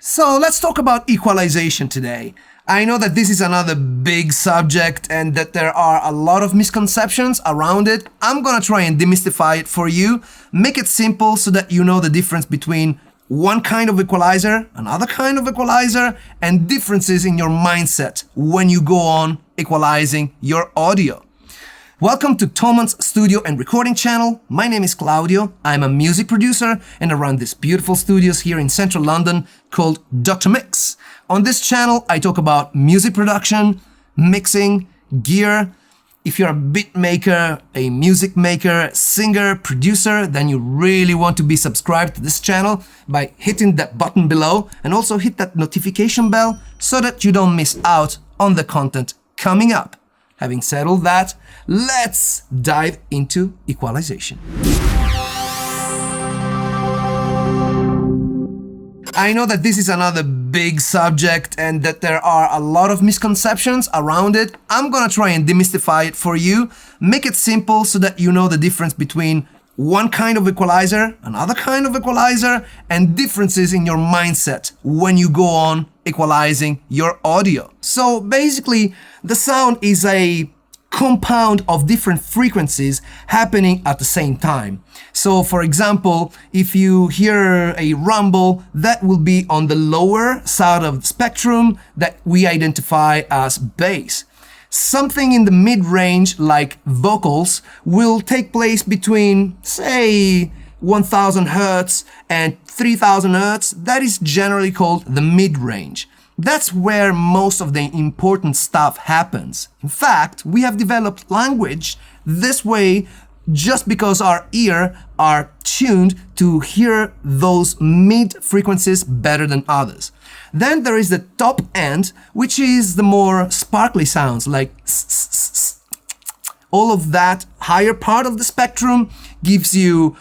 So let's talk about equalization today. I know that this is another big subject and that there are a lot of misconceptions around it. I'm gonna try and demystify it for you, make it simple so that you know the difference between one kind of equalizer, another kind of equalizer, and differences in your mindset when you go on equalizing your audio. Welcome to Thomann's studio and recording channel. My name is Claudio. I'm a music producer and I run these beautiful studios here in central London called Dr. Mix. On this channel, I talk about music production, mixing, gear. If you're a beat maker, a music maker, singer, producer, then you really want to be subscribed to this channel by hitting that button below and also hit that notification bell so that you don't miss out on the content coming up. Having said all that, let's dive into equalization. I know that this is another big subject and that there are a lot of misconceptions around it. I'm gonna try and demystify it for you, make it simple so that you know the difference between one kind of equalizer, another kind of equalizer, and differences in your mindset when you go on equalizing your audio. So basically, the sound is a compound of different frequencies happening at the same time. So for example, if you hear a rumble, that will be on the lower side of the spectrum that we identify as bass. Something in the mid-range, like vocals, will take place between, say, 1000 Hertz and 3000 Hertz. That is generally called the mid-range. That's where most of the important stuff happens. In fact, we have developed language this way just because our ears are tuned to hear those mid frequencies better than others. Then there is the top end, which is the more sparkly sounds like all of that higher part of the spectrum gives you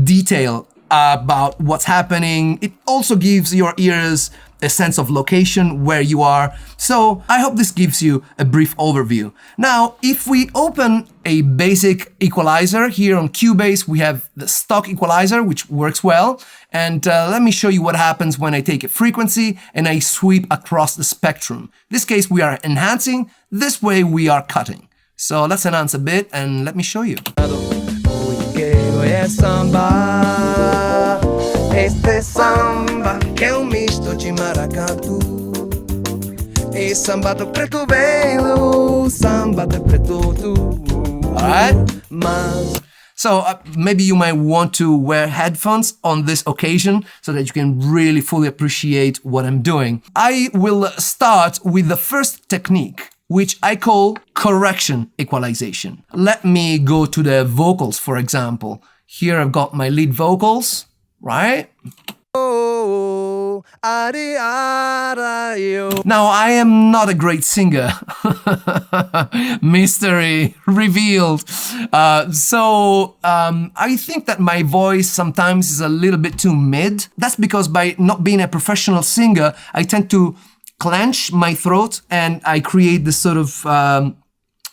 detail about what's happening. It also gives your ears a sense of location where you are. So I hope this gives you a brief overview. Now, if we open a basic equalizer here on Cubase, we have the stock equalizer, which works well. And let me show you what happens when I take a frequency and I sweep across the spectrum. In this case, we are enhancing. This way we are cutting. So let's enhance a bit and let me show you. Este samba que é misto de maracatu. E samba do preto velho, samba do preto tu. Alright? So maybe you might want to wear headphones on this occasion so that you can really fully appreciate what I'm doing. I will start with the first technique, which I call correction equalization. Let me go to the vocals, for example. Here I've got my lead vocals. Right? Now, I am not a great singer. Mystery revealed. So I think that my voice sometimes is a little bit too mid. That's because by not being a professional singer, I tend to clench my throat and I create this sort of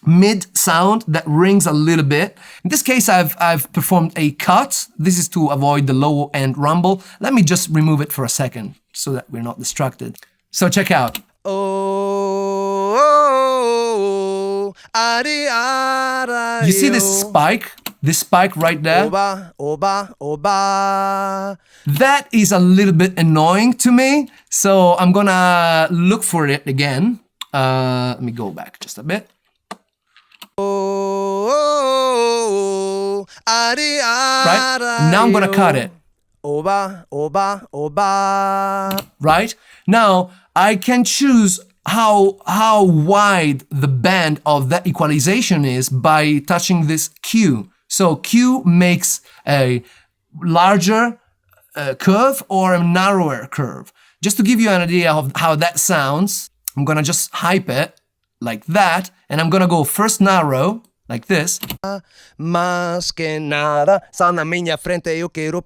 mid sound that rings a little bit. In this case, I've performed a cut. This is to avoid the low end rumble. Let me just remove it for a second so that we're not distracted. So check out. You see this spike? This spike right there? That is a little bit annoying to me. So I'm gonna look for it again. Let me go back just a bit. Right? Now I'm gonna cut it. Right? Now I can choose how wide the band of that equalization is by touching this Q. So Q makes a larger curve or a narrower curve. Just to give you an idea of how that sounds, I'm gonna just hype it like that, and I'm gonna go first narrow, like this.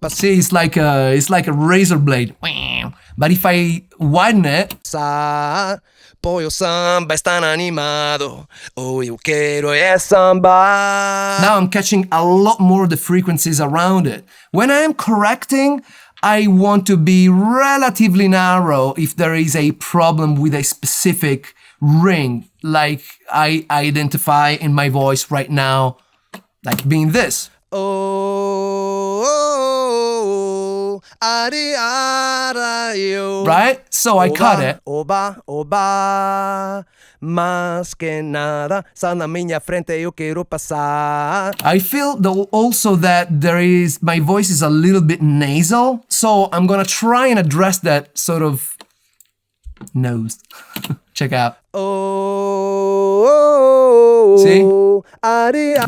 See, it's like a razor blade. But if I widen it, now I'm catching a lot more of the frequencies around it. When I am correcting, I want to be relatively narrow if there is a problem with a specific ring, like I identify in my voice right now, like being this. Right? So I cut it. I feel though also that my voice is a little bit nasal, so I'm gonna try and address that sort of nose. Check out. See?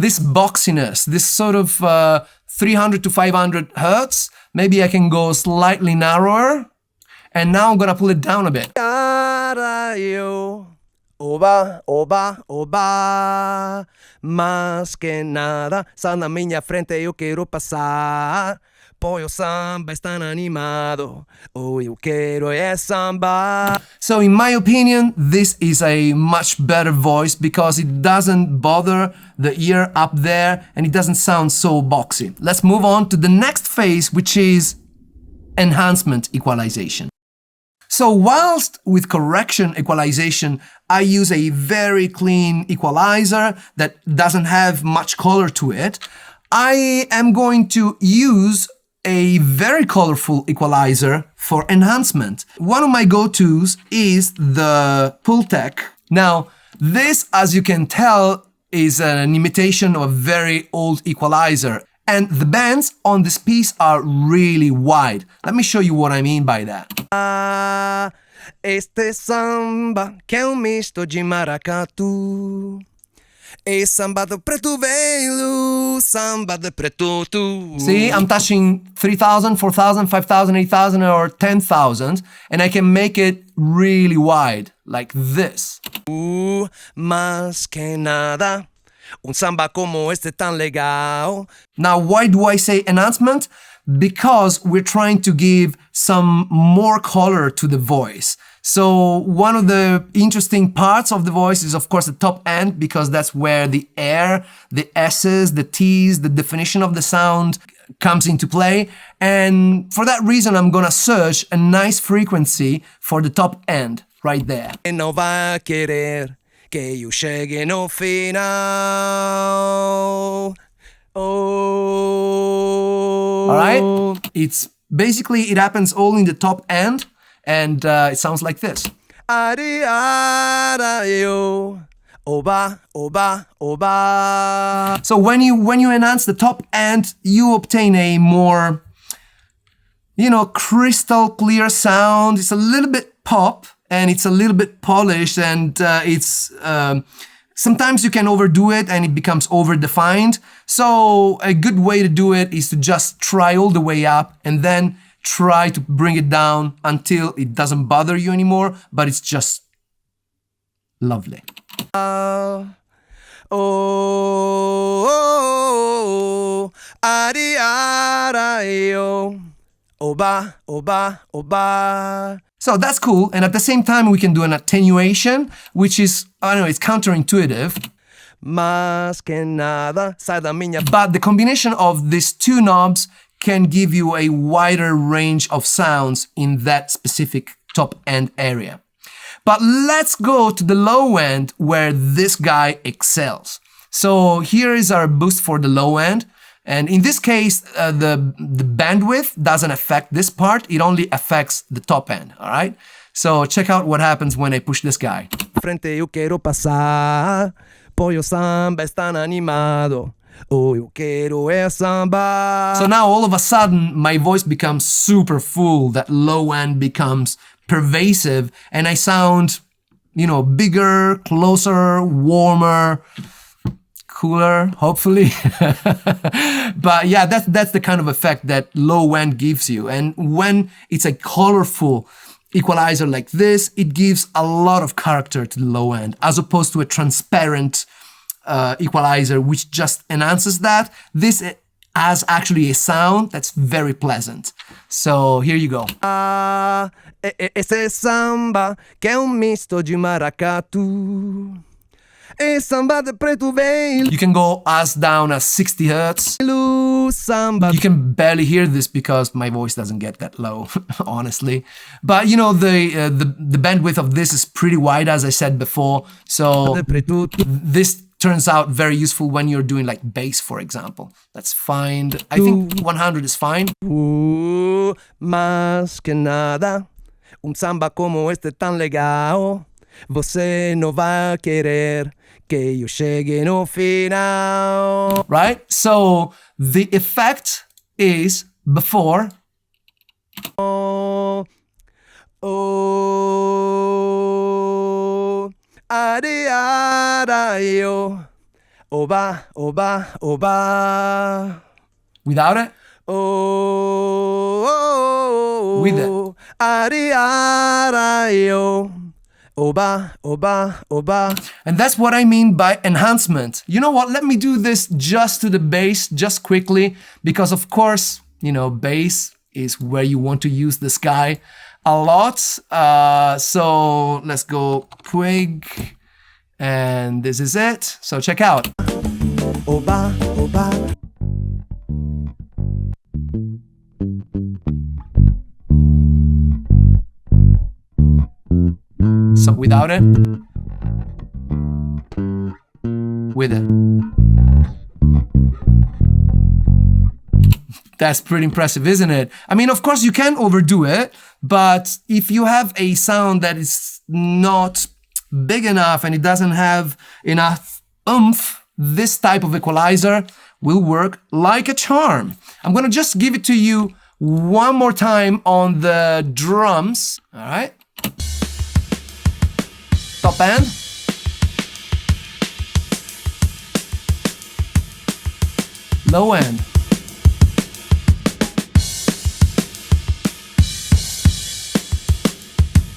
This boxiness, this sort of 300 to 500 hertz, maybe I can go slightly narrower. And now I'm gonna pull it down a bit. Más que nada, sal na minha frente, eu quero passar. Pois o samba está animado, eu quero é samba. So in my opinion, this is a much better voice because it doesn't bother the ear up there and it doesn't sound so boxy. Let's move on to the next phase, which is enhancement equalization. So whilst with correction equalization, I use a very clean equalizer that doesn't have much color to it, I am going to use a very colorful equalizer for enhancement. One of my go-tos is the Pultec. Now, this, as you can tell, is an imitation of a very old equalizer. And the bands on this piece are really wide. Let me show you what I mean by that. Este samba que é misto de maracatu. E samba do preto velho, samba de preto tu. See, I'm touching 3,000, 4,000, 5,000, 8,000 or 10,000 and I can make it really wide, like this. Más que nada. Un samba como este tan legal. Now, why do I say enhancement? Because we're trying to give some more color to the voice. So one of the interesting parts of the voice is, of course, the top end, because that's where the air, the S's, the T's, the definition of the sound comes into play. And for that reason, I'm gonna search a nice frequency for the top end right there. Não vai querer que eu chegue no final. All right? It's basically, it happens all in the top end, and it sounds like this. So when you enhance the top end, you obtain a more, crystal clear sound. It's a little bit pop, and it's a little bit polished, and sometimes you can overdo it and it becomes over-defined. So a good way to do it is to just try all the way up and then try to bring it down until it doesn't bother you anymore, but it's just lovely. So that's cool, and at the same time we can do an attenuation, which is, I don't know, it's counterintuitive. But the combination of these two knobs can give you a wider range of sounds in that specific top end area. But let's go to the low end where this guy excels. So here is our boost for the low end. And in this case, the bandwidth doesn't affect this part, it only affects the top end, all right? So check out what happens when I push this guy. Frente eu quero passar, pois o samba está animado. Eu quero é samba. So now all of a sudden, my voice becomes super full, that low end becomes pervasive, and I sound, bigger, closer, warmer, cooler, hopefully. But yeah, that's the kind of effect that low end gives you. And when it's a colorful equalizer like this, it gives a lot of character to the low end, as opposed to a transparent equalizer which just enhances that. This has actually a sound that's very pleasant. So here you go. Esse samba que é misto de maracatu. You can go as down as 60 hertz. You can barely hear this because my voice doesn't get that low, honestly. But you know, the bandwidth of this is pretty wide, as I said before. So this turns out very useful when you're doing like bass, for example. Let's find, I think 100 is fine. Más que nada, samba como este tan legal. Você não vai querer que eu chegue no final. Right? So the effect is before. Oh, oh, adiario. Oba, oba, oba. Without it. Oh, oh, With it. Adiario. Oba, oba, oba. And that's what I mean by enhancement. You know what? Let me do this just to the bass, just quickly, because of course, you know, bass is where you want to use this guy a lot. So let's go quick, and this is it. So check out. Oba, oba. So without it, with it. That's pretty impressive, isn't it? I mean, of course you can overdo it, but if you have a sound that is not big enough and it doesn't have enough oomph, this type of equalizer will work like a charm. I'm gonna just give it to you one more time on the drums, all right? Top end. Low end.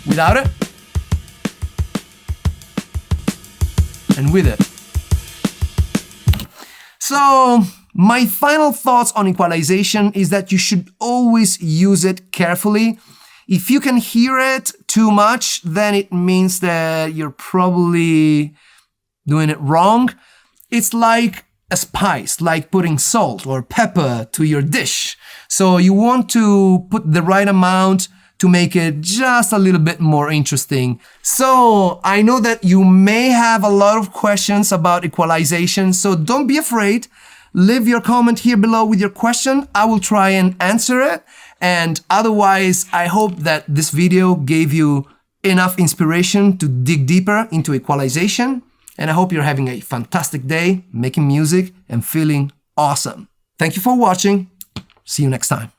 Without it. And with it. So, my final thoughts on equalization is that you should always use it carefully. If you can hear it too much, then it means that you're probably doing it wrong. It's like a spice, like putting salt or pepper to your dish. So you want to put the right amount to make it just a little bit more interesting. So I know that you may have a lot of questions about equalization, so don't be afraid. Leave your comment here below with your question. I will try and answer it. And otherwise, I hope that this video gave you enough inspiration to dig deeper into equalization. And I hope you're having a fantastic day making music and feeling awesome. Thank you for watching. See you next time.